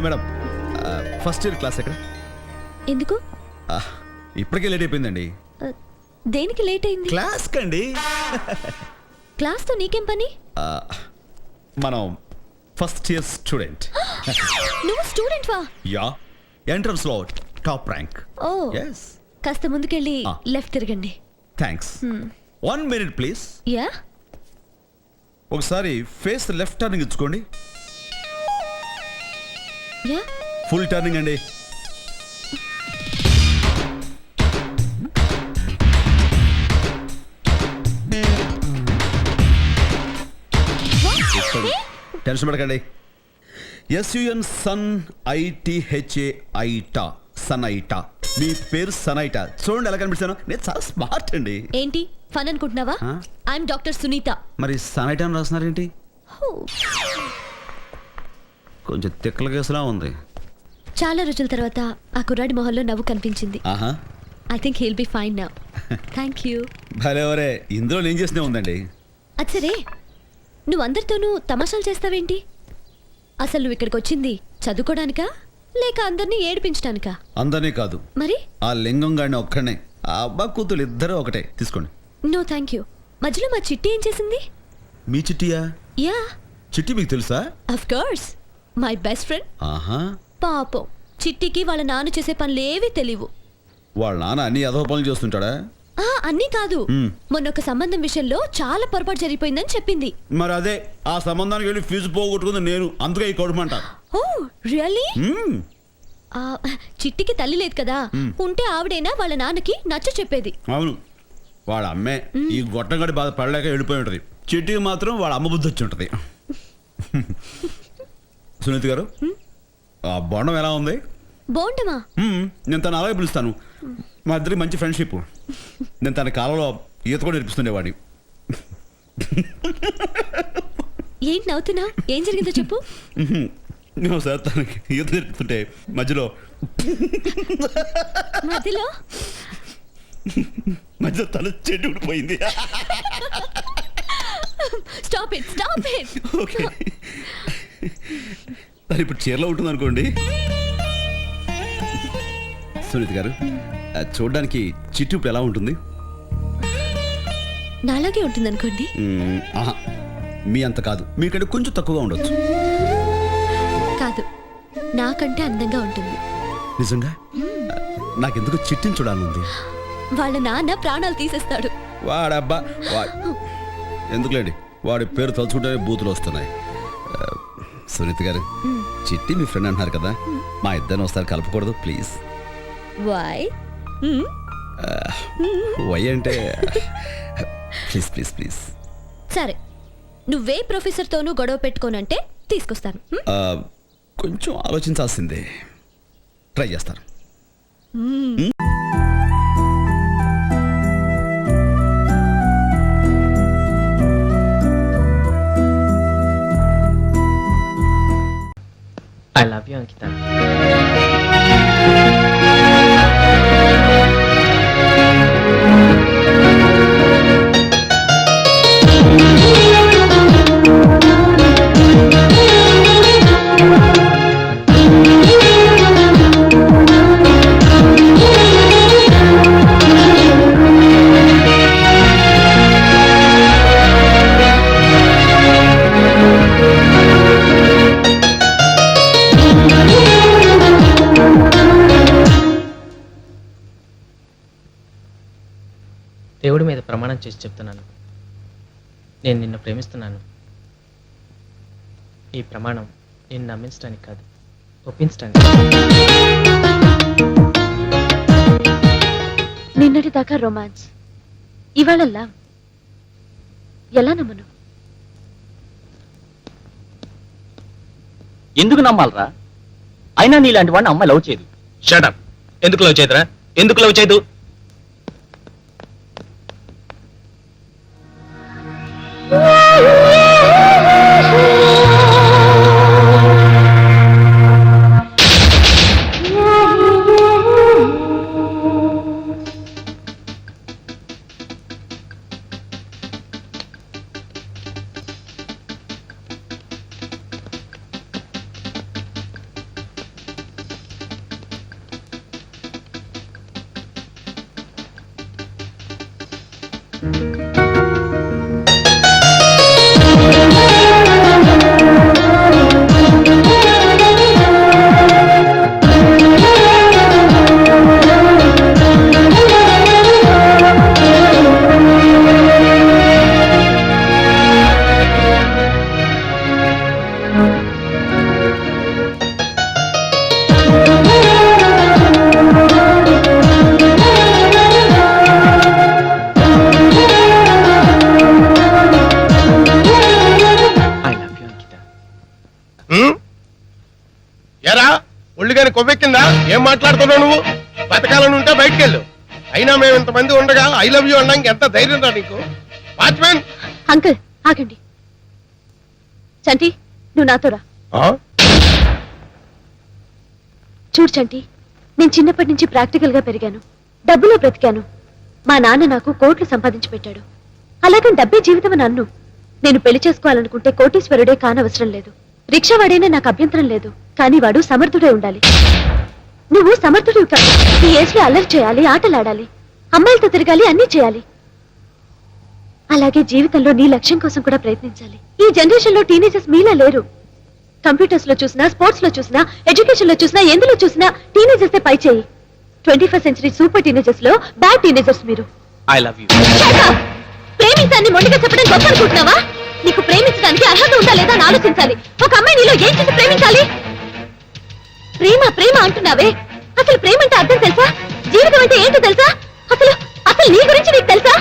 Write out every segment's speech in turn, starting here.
Madam, first year class ఎక్కడ? ఎందుకు? ఇప్పటికే లేట్ అయిపోయిందండి. దేనికి లేట్ అయింది? క్లాస్ కండి. క్లాస్ తో నీకేం పని? మనం ఫస్ట్ ఇయర్ స్టూడెంట్. నువ్వు స్టూడెంట్ వా? యా, ఎంట్రన్స్ లో టాప్ ర్యాంక్. ఓ yes, కాస్త ముందుకెళ్ళి లెఫ్ట్ తిరగండి. థ్యాంక్స్. 1 minute please. యా, ఒకసారి ఫేస్ లెఫ్ట్ టర్నింగ్ ఇచ్చుకోండి. యా. ఫుల్ టర్నింగ్ అండి. టెన్షన్ పడకండి. SUN సన్ ITHA ఐటా, సనైటా. మీ పేరు సనైటా. చూడండి ఎలా కనిపిస్తాను. నేను చాలా స్మార్ట్ అండి. ఏంటి ఫన్ అనుకుంటున్నావా? I'm doctor Sunita. మరి సనైటా అని రాస్తున్నారేంటి? కొంచెం తిక్కల కేసులా ఉంది. చాలా రోజుల తర్వాత ఆ కుర్రాడి మొహంలో నవ్వు కనిపించింది. ఆహా, I think he'll be fine now. Thank you. భలేవరే, ఇందులో నేను చేసినే ఉందండి. అచ్చరే, నువ్వు అందరితోనూ తమాషాలు చేస్తావేంటి? అసలు నువ్వు ఇక్కడికి వచ్చింది చదువుకోవడానికా లేక అందరినీ ఏడిపించడానికా? అందరినీ కాదు, మరి ఆ లింగం గాడిని ఒక్కడనే. ఆ అబ్బా కూతురు ఇద్దరు ఒకటే. తీసుకోండి. No thank you. మధ్యలో మా చిట్టి ఏం చేసింది? మీ చిట్టియా? యా, చిట్టి మీకు తెలుసా? Of course, my best friend. ఆహా, పాపం చిట్టికి వాళ్ళ నాన్న చేసే పనులేవి తెలియవు. వాళ్ళ నాన్న అన్ని అధవ పనులు చేస్తుంటాడా? అన్నీ కాదు, మొన్న ఒక సంబంధం విషయంలో చాలా పొరపాటు జరిగిపోయిందని చెప్పింది. మరి అదే ఆ సంబంధానికి వెళ్ళి ఫీజు పోగొట్టుకుంది నేను. అందుకే ఈ కౌడమంట. ఓ రియల్లీ? చిట్టికి తల్లి లేదు కదా, ఉంటే ఆవిడైనా వాళ్ళ నాన్నకి నచ్చ చెప్పేది. అవును, వాళ్ళ అమ్మే ఈ గొట్టంగడి బాధ పడలేక వెళ్ళిపోయి ఉంటది. చిట్టికి మాత్రం వాళ్ళ అమ్మ బుద్ధి వచ్చి ఉంటది. సునీత గారు, ఆ బోండం ఎలా ఉంది? బోండమా? నేను తను అలాగే పిలుస్తాను. మా ఇద్దరికి మంచి ఫ్రెండ్షిప్. నేను తన కాలంలో ఈత కూడా నేర్పిస్తుండేవాడి. ఏంటి నవ్వుతున్నా? ఏం జరిగిందో చెప్పు. నేను సార్ తనకి ఈత నేర్పుతుంటే మధ్యలో మధ్యలో తన చెట్టు ఊడిపోయింది. Stop it, stop it. Okay, తను ఇప్పుడు చీరలో ఉంటుంది అనుకోండి. సునీత గారు, చూడడానికి చిట్టు ఇప్పుడు ఎలా ఉంటుంది? నాలాగే ఉంటుంది అనుకోండి. ఆహా, మీ అంత కాదు, మీకంటే కొంచెం తక్కువగా ఉండొచ్చు. కాదు, నాకంటే అందంగా ఉంటుంది. నిజంగా? నాకెందుకు చిట్టిని చూడాలనుంది. వాళ్ళ నాన్న ప్రాణాలు తీసేస్తాడు. వాడబ్బా, ఎందుకులేండి, వాడి పేరు తలుచుకుంటే బూతులు వస్తున్నాయి. సునీత గారు, చిట్టి మీ ఫ్రెండ్ అంటున్నారు కదా, మా ఇద్దరిని ఒకసారి కలపకూడదు ప్లీజ్? వై? వై అంటే ప్లీజ్ ప్లీజ్ ప్లీజ్. సరే, నువ్వే ప్రొఫెసర్తోనూ గొడవ పెట్టుకోనంటే తీసుకొస్తాను. కొంచెం ఆలోచించాల్సిందే. ట్రై చేస్తాను. I love you, Ankita. దేవుడి మీద ప్రమాణం చేసి చెప్తున్నాను, నేను నిన్ను ప్రేమిస్తున్నాను. ఈ ప్రమాణం నిన్ను నమ్మించడానికి కాదు, ఒప్పించడానికి. నిన్నటి దాకా రొమాన్స్, ఇవాళ లవ్. ఎలా నమ్మను? ఎందుకు నమ్మాలరా? అయినా నీలాంటి వాడిని అమ్మాయి లవ్ చేయదు. షటప్. ఎందుకు లవ్ చేయదురా? ఎందుకు లవ్ చేయదు? ఐ లవ్ యూ అంకిత. ఎరా ఒళ్ళుగాని కొవ్వెక్కిందా? ఏం మాట్లాడుతున్నావు నువ్వు? బతకాలని ఉంటే బయటికి వెళ్ళు. అయినా మేము ఇంతమంది ఉండగా ఐ లవ్ యూ అనడానికి ఎంత ధైర్యం రా నీకు? వాచ్మెన్ అంకుల్ ఆగండి. చంటి నువ్వు నాతో రా. చూడు చంటి, నేను చిన్నప్పటి నుంచి ప్రాక్టికల్ గా పెరిగాను, డబ్బులో బ్రతికాను. మా నాన్న నాకు కోట్లు సంపాదించి పెట్టాడు. అలాగని డబ్బే జీవితం అని అన్ను. నేను పెళ్లి చేసుకోవాలనుకుంటే కోటీశ్వరుడే కానవసరం లేదు, రిక్షావాడైనా నాకు అభ్యంతరం లేదు. కానీ వాడు సమర్థుడే ఉండాలి. నువ్వు సమర్థుడివి కాదు. ఈ ఏజ్ లో అల్లరి చేయాలి, ఆటలాడాలి, అమ్మాయిలతో తిరగాలి, అన్నీ చేయాలి. అలాగే జీవితంలో నీ లక్ష్యం కోసం కూడా ప్రయత్నించాలి. ఈ జనరేషన్ లో టీనేజర్స్ మీలా లేరు. కంప్యూటర్స్ లో చూసినా, స్పోర్ట్స్ లో చూసినా, ఎడ్యుకేషన్ లో చూసినా, ఎందులో చూసినా టీనేజర్స్ పై చేయి. 21st సెంచరీ సూపర్ టీనేజర్స్ లో బ్యాడ్ టీనేజర్స్ మీరు. I love you. ప్రేమించాన్ని మొండిగా చెప్పడం గొప్ప అనుకుంటున్నావా? నీకు ప్రేమించడానికి అర్హత ఉందా లేదా అని ఆలోచించాలి. ఒక అమ్మాయి నీలో ఏం చేసి ప్రేమించాలి? ప్రేమ ప్రేమ అంటున్నావే, అసలు ప్రేమ అంటే అర్థం తెలుసా? జీవితం అంటే ఏంటో తెలుసా? అసలు అసలు నీ గురించి నీకు తెలుసా?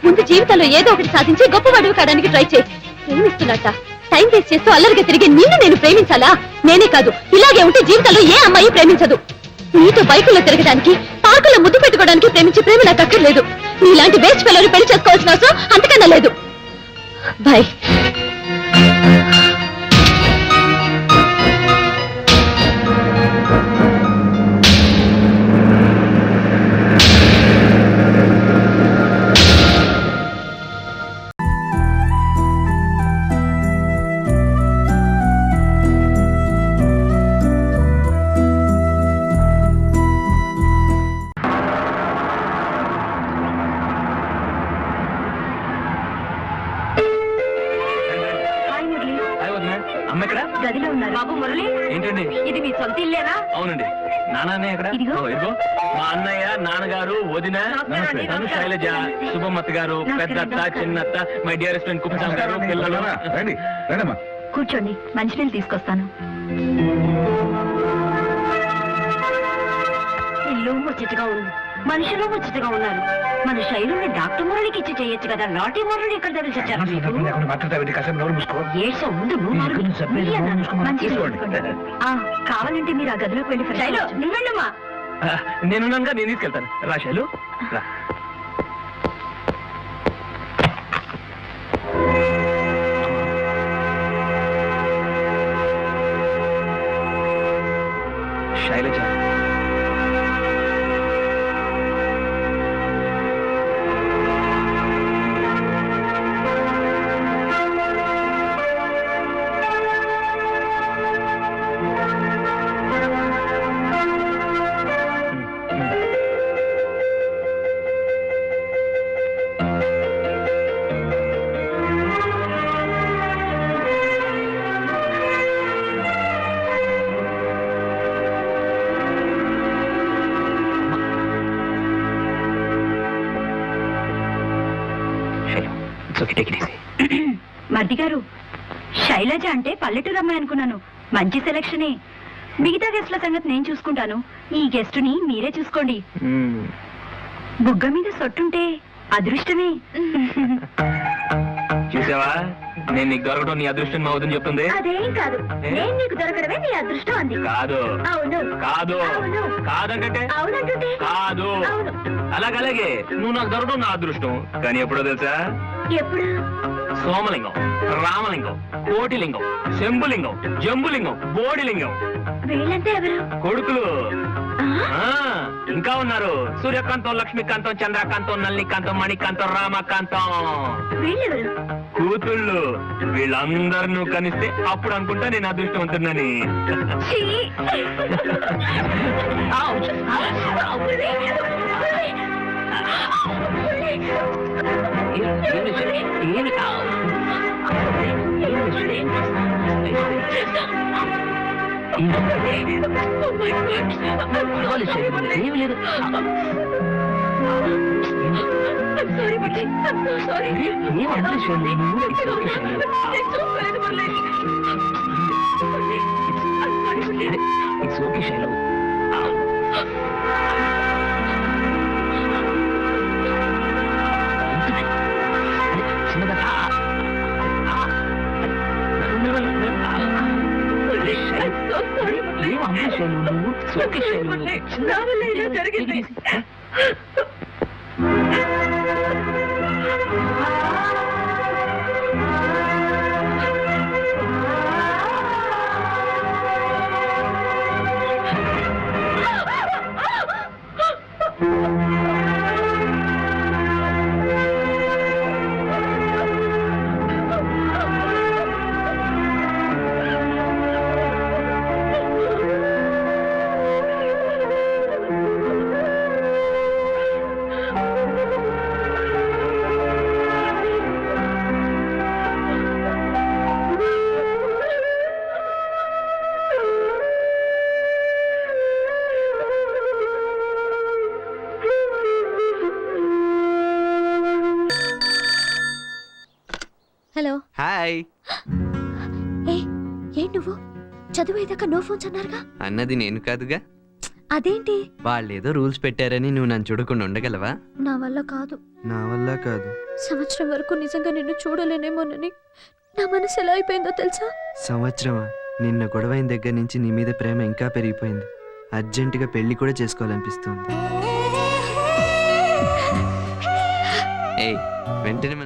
ముందు జీవితంలో ఏదో ఒకటి సాధించి గొప్పవాడివి కావడానికి ట్రై చేయి. ప్రేమిస్తున్నట్ట టైం వేస్ట్ చేస్తూ అల్లరిగా తిరిగి నిన్ను నేను ప్రేమించాలా? నేనే కాదు, ఇలాగే ఉంటే జీవితంలో ఏ అమ్మాయి ప్రేమించదు. నీతో బైకుల్లో తిరగడానికి, పార్కుల్లో ముద్దు పెట్టుకోవడానికి ప్రేమించే ప్రేమ నాకు అక్కర్లేదు. నీలాంటి వేస్ట్ పిల్లలు పెళ్లి చేసుకోవాల్సిన అవసరం అంతకన్నా లేదు. బాయ్. గదిలో ఉన్నారు. బాబు మురళి, ఏంటండి ఇది మీ సొంత ఇల్లేనా? అవునండి. నాన్న ఎక్కడ? ఇదిగో. ఇదిగో మా అన్నయ్య, నాన్నగారు, వదిన, తను శైలజ, శుభమత్త గారు, పెద్దత్త, చిన్నత్త, మై డియరెస్ట్ ఫ్రెండ్ కుప్పస్వామి గారు, పిల్లలు. కూర్చోండి, మంచినీళ్ళు తీసుకొస్తాను. ఇల్లు ముచ్చటగా ఉంది, మనుషులు ముచ్చటగా ఉన్నారు. మన శైలుని డాక్టర్ మురళికి ఇచ్చి చేయొచ్చు కదా. లాటి మురళి ఇక్కడ తెలిసి వచ్చారు. కావాలంటే మీరు ఆ గదిలోకి వెళ్ళి శైలు నువ్వెళ్ళమ్మా. నేనున్నానుగా, నేను తీసుకెళ్తాను. రా శైలు, రా. శైలజ, మర్ది గారు, శైలజ అంటే పల్లెటూరు అమ్మాయి అనుకున్నాను. మంచి సెలక్షనే. మిగతా గెస్ట్ల సంగతి నేను చూసుకుంటాను. ఈ గెస్టుని మీరే చూసుకోండి. బుగ్గ మీద సొట్టుంటే అదృష్టమే. చూసావా, నేను నీకు దొరకడం నీ అదృష్టం మా వద్దని చెప్తుంది. అదేం కాదు, నేను నీకు దొరకడమే నీ అదృష్టం అంది. కాదు అవును కాదు అవును కాదంటే అవునంటుంటే కాదు. అవును. అలాగే నువ్వు నాకు దొరకడం నా అదృష్టం. కానీ ఎప్పుడో తెలుసా? ఎప్పుడు? సోమలింగం, రామలింగం, కోటిలింగం, శంభులింగం, జంబులింగం, బోడిలింగం. వీళ్ళంతా ఎవరు? కొడుకులు. ఆ? ఇంకా ఉన్నారు. సూర్యకాంతం, లక్ష్మీకాంతం, చంద్రకాంతం, నల్లికాంతం, మణికాంతం, రామకాంతం. వీళ్ళెవరు? కూతుళ్ళు. వీళ్ళందరూ కనిస్తే అప్పుడు అనుకుంటా నేను అదృష్టవంతున్నని. ఛీ! ఏమి లేదు. ఏమంటే Shailu, it's okay Shailu. It's okay Shailu. చిన్నదా ఏమంటే శైలు, నువ్వు it's okay శైలు. జరిగింది. హలో. హాయ్. ఏ ఏంటి నువ్వు చదువు అయ్యాక నో ఫోన్స్ అన్నారుగా? అన్నది నేను కాదుగా. అదేంటి? వాళ్ళేదో రూల్స్ పెట్టారని నువ్వు నన్ను చూడకుండా ఉండగలవా? నా వల్ల కాదు. నా వల్ల కాదు. సంవత్సరం వరకు నిజంగా నిన్ను చూడలేనేమోనని నా మనసు ఎలా అయిపోయిందో తెలుసా? సంవత్సరమా? నిన్న గొడవైన దగ్గర నుంచి నీ మీద ప్రేమ ఇంకా పెరిగిపోయింది. అర్జెంటుగా పెళ్లి కూడా చేసుకోవాలనిపిస్తుంది.